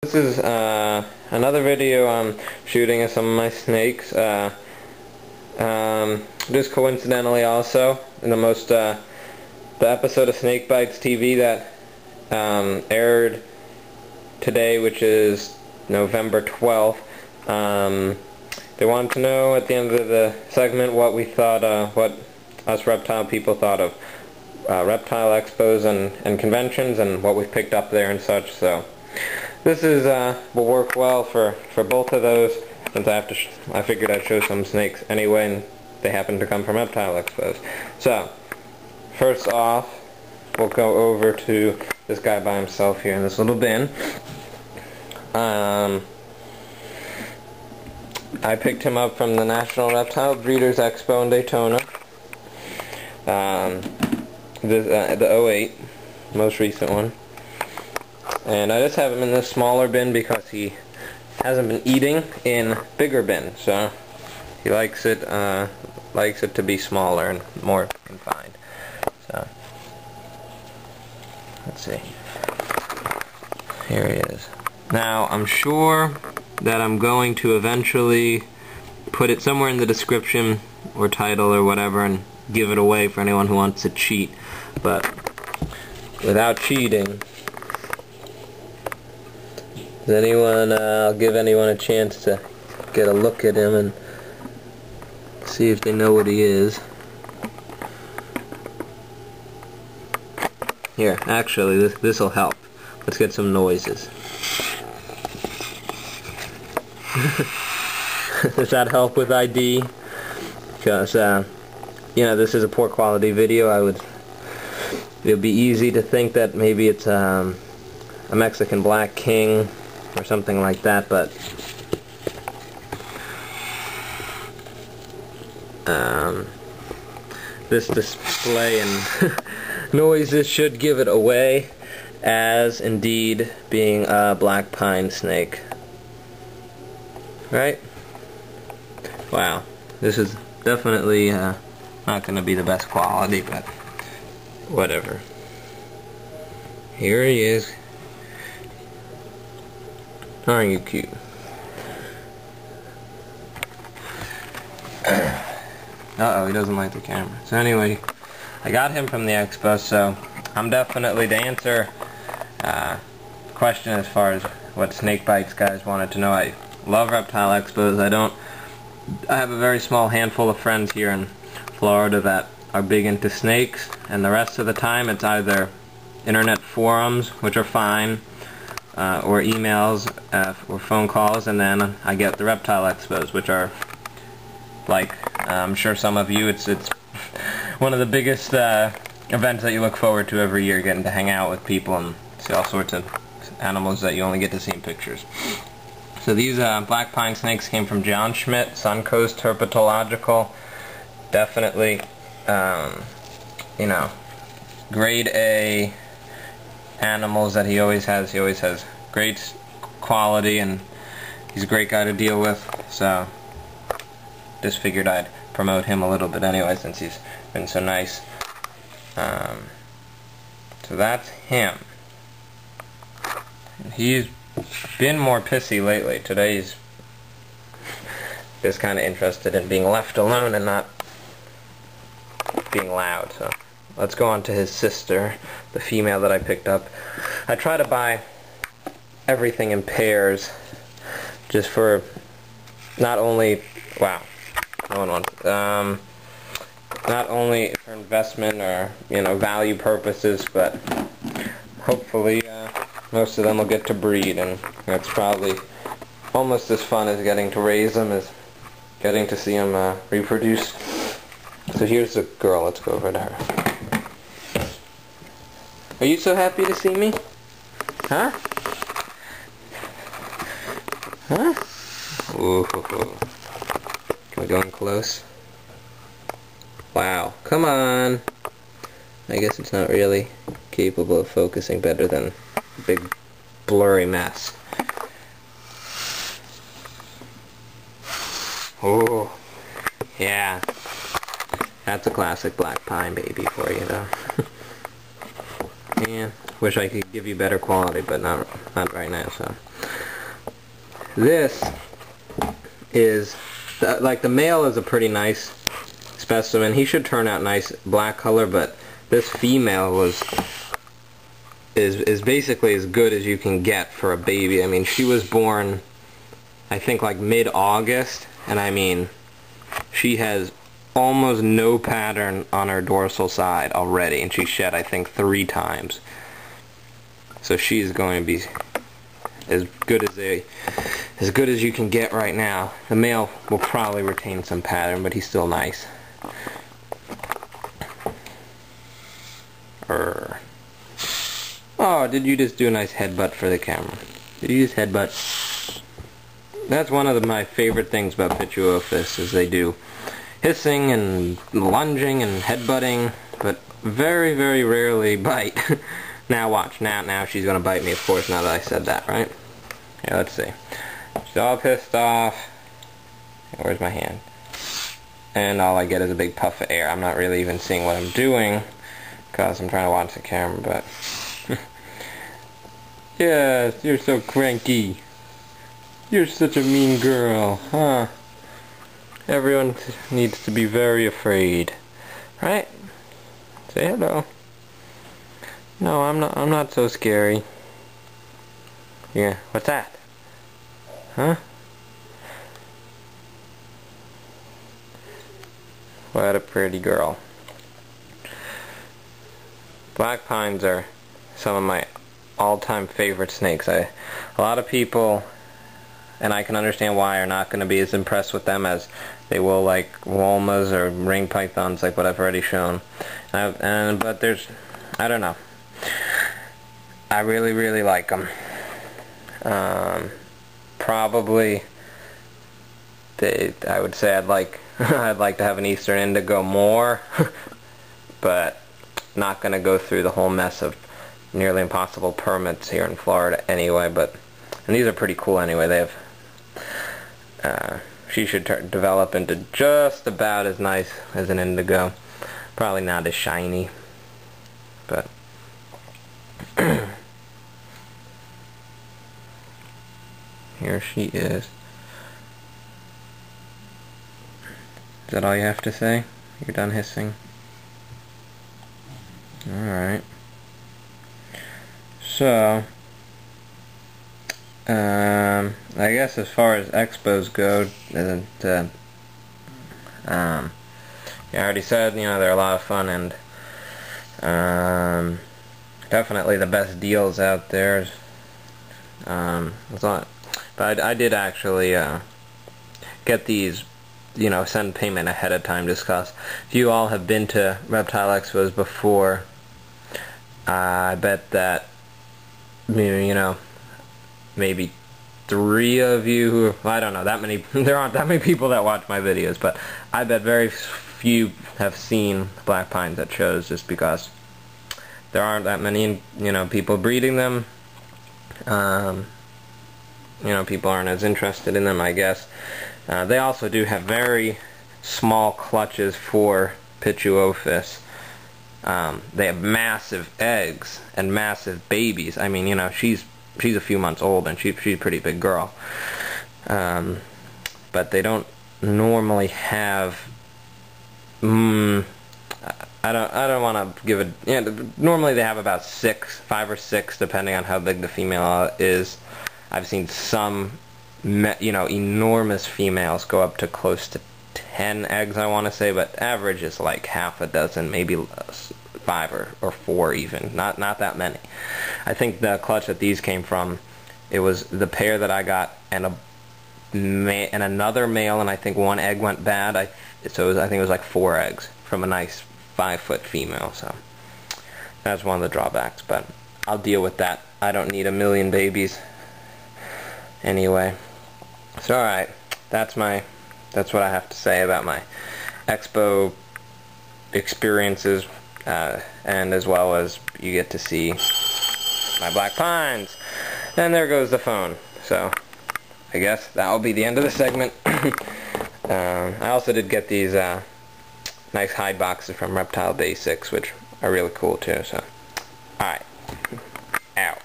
This is another video I'm shooting of some of my snakes. Just coincidentally also, in the episode of Snake Bites TV that aired today, which is November 12th, they wanted to know at the end of the segment what we thought, what us reptile people thought of reptile expos and conventions and what we've picked up there and such. So this is will work well for both of those, since I figured I'd show some snakes anyway, and they happen to come from reptile expos. So first off, we'll go over to this guy by himself here in this little bin. I picked him up from the National Reptile Breeders Expo in Daytona. The 08, most recent one. And I just have him in this smaller bin because he hasn't been eating in bigger bins, so he likes it to be smaller and more confined. So let's see. Here he is. Now I'm sure that I'm going to eventually put it somewhere in the description or title or whatever and give it away for anyone who wants to cheat, but without cheating, I'll give anyone a chance to get a look at him and see if they know what he is. Here, actually, this'll help. Let's get some noises. Does that help with ID? Because, you know, this is a poor quality video. It would be easy to think that maybe it's a Mexican Black King or something like that, but this display and noises should give it away as indeed being a black pine snake. Right? Wow. This is definitely not going to be the best quality, but whatever. Here he is. Aren't you cute? Uh-oh, he doesn't like the camera. So anyway, I got him from the expo, so I'm definitely to answer the question as far as what Snake Bites guys wanted to know. I love reptile expos. I have a very small handful of friends here in Florida that are big into snakes, and the rest of the time it's either internet forums, which are fine, or emails, or phone calls, and then I get the reptile expos, which are, like, I'm sure some of you, it's one of the biggest events that you look forward to every year, getting to hang out with people and see all sorts of animals that you only get to see in pictures. So these black pine snakes came from John Schmidt, Suncoast Herpetological. Definitely, you know, grade A animals that he always has. He always has great quality, and he's a great guy to deal with. So just figured I'd promote him a little bit anyway, since he's been so nice. So that's him. He's been more pissy lately. Today he's just kind of interested in being left alone and not being loud. So let's go on to his sister, the female that I picked up. I try to buy everything in pairs, just for not only, wow, no one wants, not only for investment or, you know, value purposes, but hopefully most of them will get to breed, and that's probably almost as fun as getting to raise them as getting to see them reproduce. So here's the girl. Let's go over to her. Are you so happy to see me? Huh? Huh? Ooh. Can we go in close? Wow. Come on. I guess it's not really capable of focusing better than a big blurry mess. Oh. Yeah. That's a classic black pine baby for you, though. Yeah, wish I could give you better quality, but not right now, so. this is, like, the male is a pretty nice specimen. He should turn out nice black color, but this female is basically as good as you can get for a baby. I mean, she was born, I think, like mid-August, and I mean, she has almost no pattern on her dorsal side already, and she shed, I think, 3 times. So she's going to be as good as you can get right now. The male will probably retain some pattern, but he's still nice. Oh, did you just do a nice headbutt for the camera? Did you just headbutt? That's one of my favorite things about Pituophis, is they do hissing and lunging and headbutting, but very, very rarely bite. Now watch, now she's gonna bite me, of course, now that I said that, right? Yeah, let's see. She's all pissed off. Where's my hand? And all I get is a big puff of air. I'm not really even seeing what I'm doing, because I'm trying to watch the camera, but... Yes, you're so cranky. You're such a mean girl, huh? Everyone needs to be very afraid, right? Say hello. No, I'm not so scary. Yeah, what's that? Huh? What a pretty girl. Black pines are some of my all-time favorite snakes. A lot of people, and I can understand why, are not going to be as impressed with them as they will like wolmas or ring pythons, like what I've already shown. But there's, I don't know. I really, really like them. Probably, I would say I'd like to have an Eastern Indigo more, but not going to go through the whole mess of nearly impossible permits here in Florida anyway. And these are pretty cool anyway. They have, she should develop into just about as nice as an indigo. Probably not as shiny, but here she is. Is that all you have to say? You're done hissing? Alright. So, I guess as far as expos go, I already said, you know, they're a lot of fun, and definitely the best deals out there. But I did actually get these, you know, send payment ahead of time, discuss. If you all have been to reptile expos before, I bet that, you know, maybe 3 of you who, I don't know, that many, there aren't that many people that watch my videos, but I bet very few have seen black pines at shows, just because there aren't that many, you know, people breeding them. You know, people aren't as interested in them, I guess. They also do have very small clutches for Pituophis. They have massive eggs and massive babies. I mean, you know, she's a few months old, and she's a pretty big girl. But they don't normally have. I don't want to give it. Yeah, normally they have about 5 or 6, depending on how big the female is. I've seen some, you know, enormous females go up to close to 10 eggs, I want to say, but average is like half a dozen, maybe 5 or 4 even. Not that many. I think the clutch that these came from, it was the pair that I got and another male, and I think 1 egg went bad. I think it was like 4 eggs from a nice 5-foot female. So that's one of the drawbacks, but I'll deal with that. I don't need a million babies anyway. So alright, that's what I have to say about my expo experiences, and as well as you get to see my black pines. And there goes the phone. So I guess that'll be the end of the segment. I also did get these nice hide boxes from Reptile Basics, which are really cool too. So alright, out.